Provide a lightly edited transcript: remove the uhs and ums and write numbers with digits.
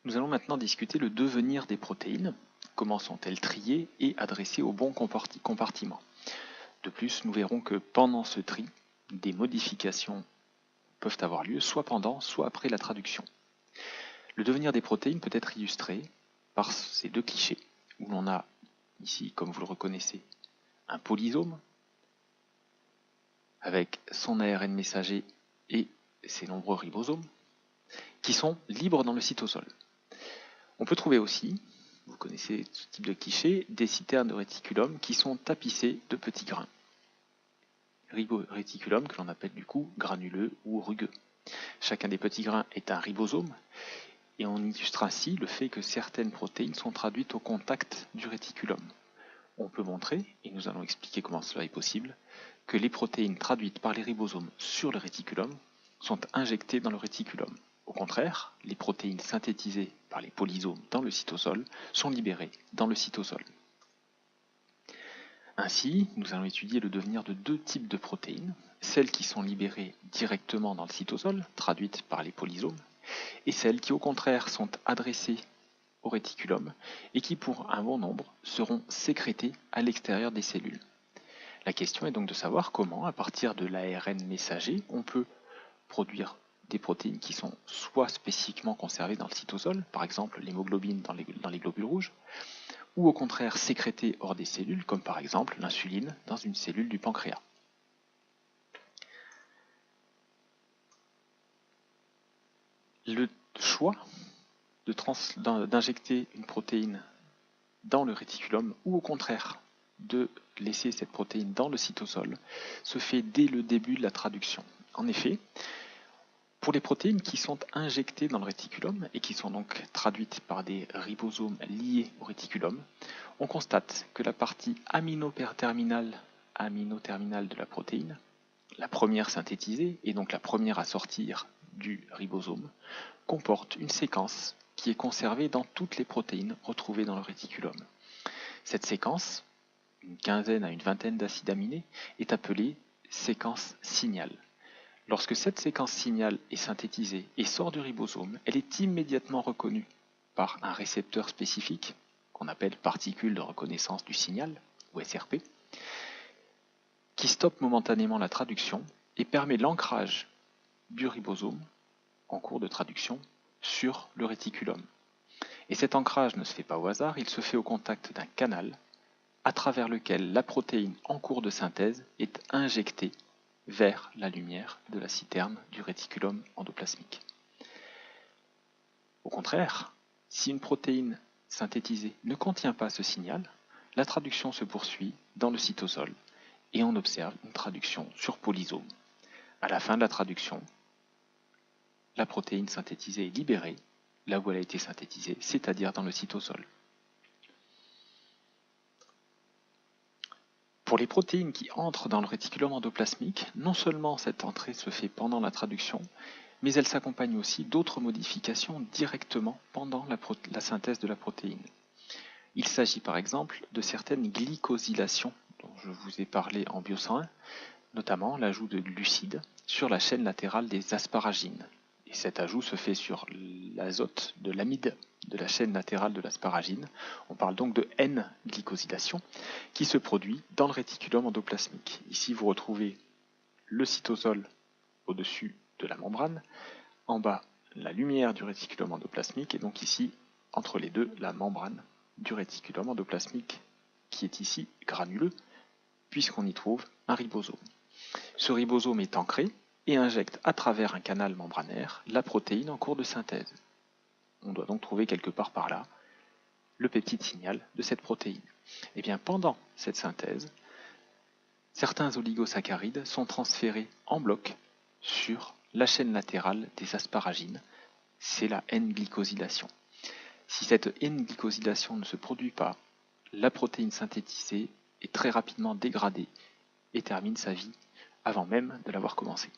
Nous allons maintenant discuter le devenir des protéines, comment sont-elles triées et adressées au bon compartiment. De plus, nous verrons que pendant ce tri, des modifications peuvent avoir lieu soit pendant, soit après la traduction. Le devenir des protéines peut être illustré par ces deux clichés, où l'on a ici, comme vous le reconnaissez, un polysome avec son ARN messager et ses nombreux ribosomes, qui sont libres dans le cytosol. On peut trouver aussi, vous connaissez ce type de cliché, des citernes de réticulum qui sont tapissées de petits grains. Réticulum que l'on appelle du coup granuleux ou rugueux. Chacun des petits grains est un ribosome et on illustre ainsi le fait que certaines protéines sont traduites au contact du réticulum. On peut montrer, et nous allons expliquer comment cela est possible, que les protéines traduites par les ribosomes sur le réticulum sont injectées dans le réticulum. Au contraire, les protéines synthétisées par les polysomes dans le cytosol sont libérées dans le cytosol. Ainsi, nous allons étudier le devenir de deux types de protéines, celles qui sont libérées directement dans le cytosol, traduites par les polysomes, et celles qui au contraire sont adressées au réticulum et qui pour un bon nombre seront sécrétées à l'extérieur des cellules. La question est donc de savoir comment, à partir de l'ARN messager, on peut produire des protéines qui sont soit spécifiquement conservées dans le cytosol, par exemple l'hémoglobine dans les globules rouges, ou au contraire sécrétées hors des cellules, comme par exemple l'insuline dans une cellule du pancréas. Le choix d'injecter une protéine dans le réticulum ou au contraire de laisser cette protéine dans le cytosol se fait dès le début de la traduction. En effet, pour les protéines qui sont injectées dans le réticulum et qui sont donc traduites par des ribosomes liés au réticulum, on constate que la partie amino-terminale de la protéine, la première synthétisée et donc la première à sortir du ribosome, comporte une séquence qui est conservée dans toutes les protéines retrouvées dans le réticulum. Cette séquence, une quinzaine à une vingtaine d'acides aminés, est appelée séquence signal. Lorsque cette séquence signal est synthétisée et sort du ribosome, elle est immédiatement reconnue par un récepteur spécifique, qu'on appelle particule de reconnaissance du signal, ou SRP, qui stoppe momentanément la traduction et permet l'ancrage du ribosome en cours de traduction sur le réticulum. Et cet ancrage ne se fait pas au hasard, il se fait au contact d'un canal à travers lequel la protéine en cours de synthèse est injectée vers la lumière de la citerne du réticulum endoplasmique. Au contraire, si une protéine synthétisée ne contient pas ce signal, la traduction se poursuit dans le cytosol et on observe une traduction sur polysome. À la fin de la traduction, la protéine synthétisée est libérée là où elle a été synthétisée, c'est-à-dire dans le cytosol. Pour les protéines qui entrent dans le réticulum endoplasmique, non seulement cette entrée se fait pendant la traduction, mais elle s'accompagne aussi d'autres modifications directement pendant la synthèse de la protéine. Il s'agit par exemple de certaines glycosylations dont je vous ai parlé en Bio 101, notamment l'ajout de glucides sur la chaîne latérale des asparagines. Et cet ajout se fait sur l'azote de l'amide de la chaîne latérale de l'asparagine. On parle donc de N-glycosylation qui se produit dans le réticulum endoplasmique. Ici, vous retrouvez le cytosol au-dessus de la membrane, en bas la lumière du réticulum endoplasmique et donc ici, entre les deux, la membrane du réticulum endoplasmique qui est ici granuleux puisqu'on y trouve un ribosome. Ce ribosome est ancré et injecte à travers un canal membranaire la protéine en cours de synthèse. On doit donc trouver quelque part par là le peptide signal de cette protéine. Et bien pendant cette synthèse, certains oligosaccharides sont transférés en bloc sur la chaîne latérale des asparagines. C'est la N-glycosylation. Si cette N-glycosylation ne se produit pas, la protéine synthétisée est très rapidement dégradée et termine sa vie avant même de l'avoir commencé.